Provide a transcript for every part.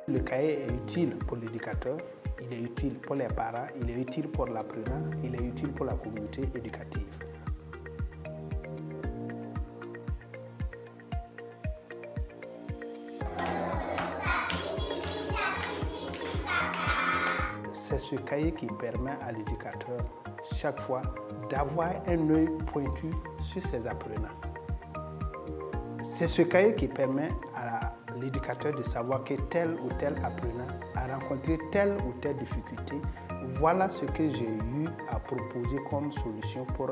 Le cahier est utile pour l'éducateur, il est utile pour les parents, il est utile pour l'apprenant, il est utile pour la communauté éducative. C'est ce cahier qui permet à l'éducateur chaque fois d'avoir un œil pointu sur ses apprenants. C'est ce cahier qui permet à l'éducateur de savoir que tel ou tel apprenant a rencontré telle ou telle difficulté. Voilà ce que j'ai eu à proposer comme solution pour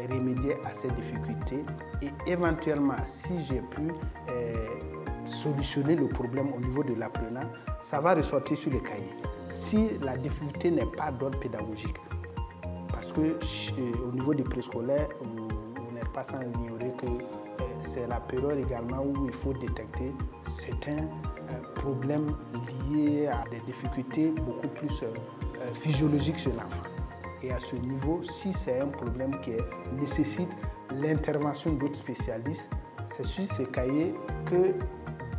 remédier à ces difficultés et éventuellement, si j'ai pu solutionner le problème au niveau de l'apprenant, ça va ressortir sur le cahier. Si la difficulté n'est pas d'ordre pédagogique, parce que au niveau du préscolaire, vous n'êtes pas sans ignorer que c'est la période également où il faut détecter certains problèmes liés à des difficultés beaucoup plus physiologiques chez l'enfant. Et à ce niveau, si c'est un problème qui nécessite l'intervention d'autres spécialistes, c'est sur ce cahier que,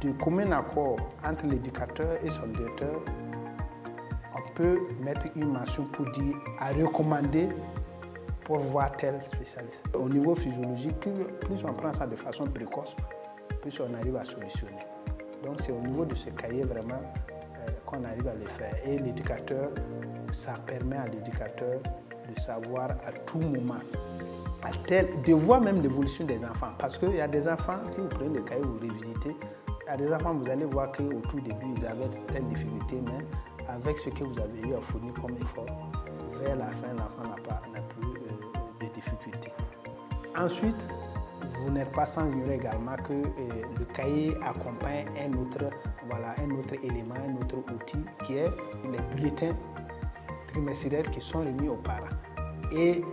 de commun accord entre l'éducateur et son directeur, on peut mettre une mention pour dire à recommander pour voir tel spécialiste. Au niveau physiologique, plus on prend ça de façon précoce, plus on arrive à solutionner. Donc c'est au niveau de ce cahier vraiment qu'on arrive à le faire. Et l'éducateur, ça permet à l'éducateur de savoir à tout moment, de voir même l'évolution des enfants. Parce qu'il y a des enfants, si vous prenez le cahier, vous revisitez, il y a des enfants, vous allez voir qu'au tout début, ils avaient telle difficulté, mais avec ce que vous avez eu à fournir comme effort, vers la fin, l'enfant n'a plus de difficultés. Ensuite, vous n'êtes pas sans ignorer également que le cahier accompagne un autre élément, un autre outil qui est les bulletins trimestriels qui sont remis aux parents. Et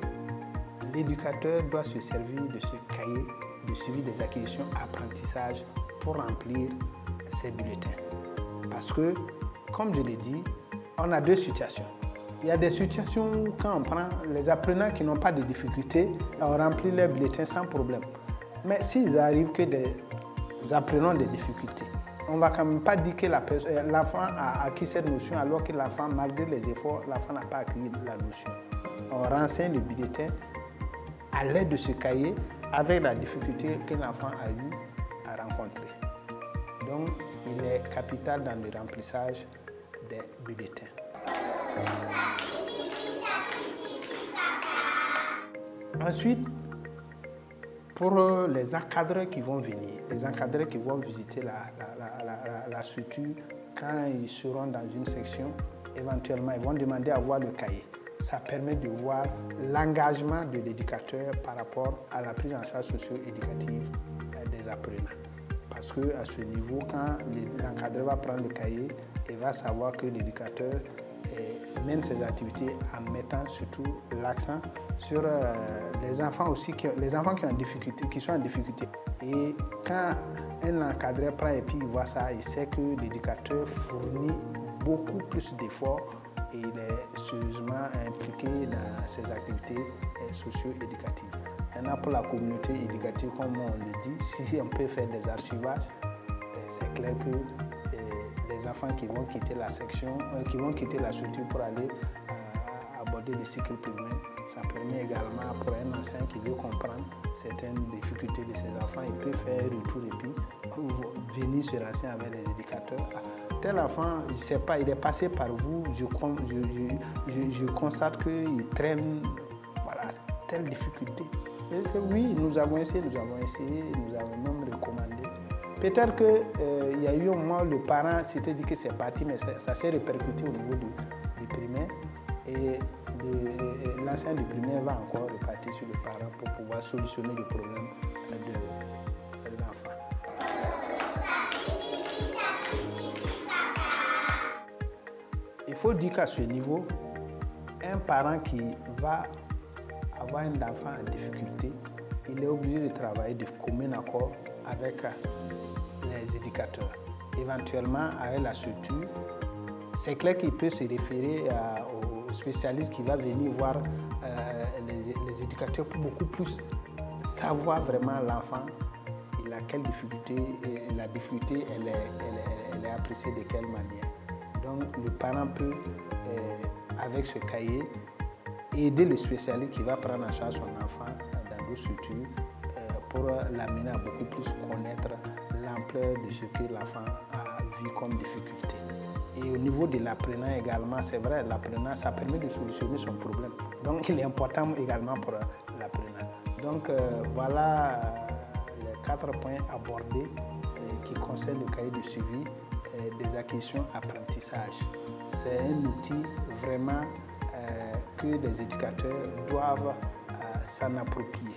l'éducateur doit se servir de ce cahier de suivi des acquisitions apprentissage pour remplir ces bulletins. Parce que, comme je l'ai dit, on a deux situations. Il y a des situations où, quand on prend les apprenants qui n'ont pas de difficultés, on remplit leur bulletin sans problème. Mais s'il arrive que des apprenants des difficultés, on ne va quand même pas dire que l'enfant a acquis cette notion alors que l'enfant, malgré les efforts, l'enfant n'a pas acquis la notion. On renseigne le bulletin à l'aide de ce cahier avec la difficulté que l'enfant a eu à rencontrer. Donc, il est capital dans le remplissage des bulletins. Ensuite, pour les encadreurs qui vont venir, les encadreurs qui vont visiter la structure, quand ils seront dans une section, éventuellement, ils vont demander à voir le cahier. Ça permet de voir l'engagement de l'éducateur par rapport à la prise en charge socio-éducative des apprenants. Parce qu'à ce niveau, quand l'encadreur va prendre le cahier, il va savoir que l'éducateur mène ses activités en mettant surtout l'accent sur les enfants aussi, les enfants qui sont en difficulté. Et quand un encadreur prend et puis il voit ça, il sait que l'éducateur fournit beaucoup plus d'efforts et il est sérieusement impliqué dans ses activités socio-éducatives. Maintenant, pour la communauté éducative, comme on le dit, si on peut faire des archivages, c'est clair que les enfants qui vont quitter la section, qui vont quitter la structure pour aller aborder le cycle primaire, ça permet également pour un enseignant qui veut comprendre certaines difficultés de ses enfants, il peut faire un retour et puis venir se renseigner avec les éducateurs. Tel enfant, je ne sais pas, il est passé par vous, je constate qu'il traîne telle difficulté. Et oui, nous avons essayé, nous avons même recommandé. Peut-être qu'il y a eu un moment où le parent s'était dit que c'est parti, mais ça s'est répercuté au niveau du primaire. Et l'enseignant du primaire va encore repartir sur le parent pour pouvoir solutionner le problème de l'enfant. Il faut dire qu'à ce niveau, un parent qui va avoir un enfant en difficulté, il est obligé de travailler de commun accord avec les éducateurs, éventuellement avec la structure. C'est clair qu'il peut se référer au spécialiste qui va venir voir les éducateurs pour beaucoup plus savoir vraiment l'enfant, il a quelle difficulté, et la difficulté elle est appréciée de quelle manière. Donc le parent peut, avec ce cahier, aider le spécialiste qui va prendre en charge son enfant dans d'autres structures pour l'amener à beaucoup plus connaître l'ampleur de ce que l'enfant a vu comme difficulté. Et au niveau de l'apprenant également, c'est vrai, l'apprenant, ça permet de solutionner son problème. Donc il est important également pour l'apprenant. Donc voilà les 4 points abordés qui concernent le cahier de suivi des acquisitions apprentissage. C'est un outil vraiment que les éducateurs doivent s'en approprier.